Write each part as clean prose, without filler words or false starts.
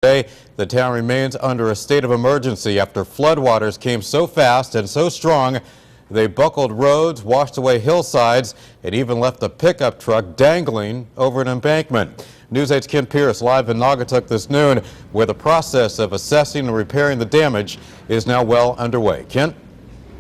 Today, the town remains under a state of emergency after floodwaters came so fast and so strong they buckled roads, washed away hillsides, and even left a pickup truck dangling over an embankment. News 8's Ken Pierce live in Naugatuck this noon, where the process of assessing and repairing the damage is now well underway. Ken?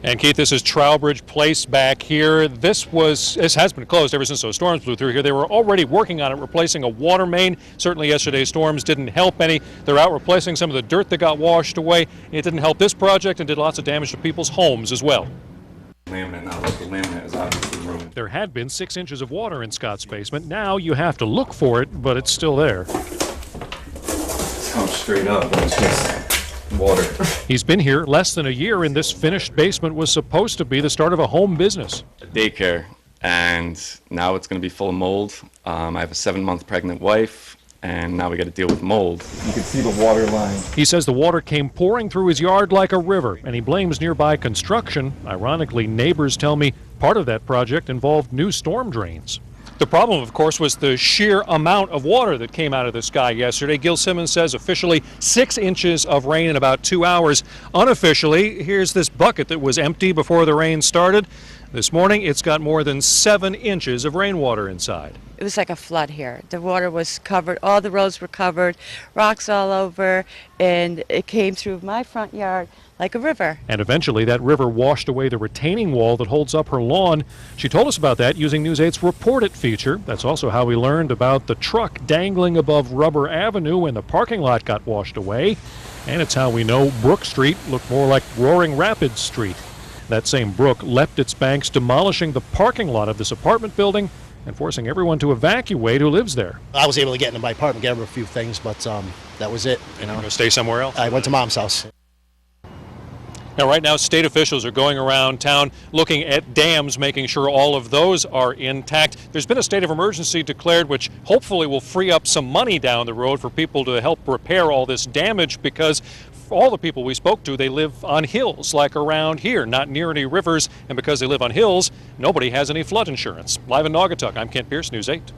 And Keith, this is Trowbridge Place back here. This has been closed ever since those storms blew through here. They were already working on it, replacing a water main. Certainly yesterday's storms didn't help any. They're out replacing some of the dirt that got washed away. It didn't help this project and did lots of damage to people's homes as well. Laminate, now look, the laminate is obviously ruined. There had been 6 inches of water in Scott's basement. Now you have to look for it, but it's still there. It's come straight up, but it's just water. He's been here less than a year, and this finished basement was supposed to be the start of a home business. A daycare, and now it's going to be full of mold. I have a 7-month pregnant wife, and now we got to deal with mold. You can see the water line. He says the water came pouring through his yard like a river, and he blames nearby construction. Ironically, neighbors tell me part of that project involved new storm drains. The problem, of course, was the sheer amount of water that came out of the sky yesterday. Gil Simmons says officially 6 inches of rain in about 2 hours. Unofficially, here's this bucket that was empty before the rain started. This morning, it's got more than 7 inches of rainwater inside. It was like a flood here. The water was covered, all the roads were covered, rocks all over, and it came through my front yard like a river. And eventually that river washed away the retaining wall that holds up her lawn. She told us about that using News 8's Report It feature. That's also how we learned about the truck dangling above Rubber Avenue when the parking lot got washed away. And it's how we know Brook Street looked more like Roaring Rapids Street. That same brook leapt its banks, demolishing the parking lot of this apartment building and forcing everyone to evacuate who lives there. I was able to get into my apartment, get over a few things, but that was it. You're going to stay somewhere else? I went to Mom's house. Now, right now, state officials are going around town looking at dams, making sure all of those are intact. There's been a state of emergency declared, which hopefully will free up some money down the road for people to help repair all this damage, because all the people we spoke to, they live on hills like around here, not near any rivers, and because they live on hills, nobody has any flood insurance. Live in Naugatuck, I'm Kent Pierce, News 8.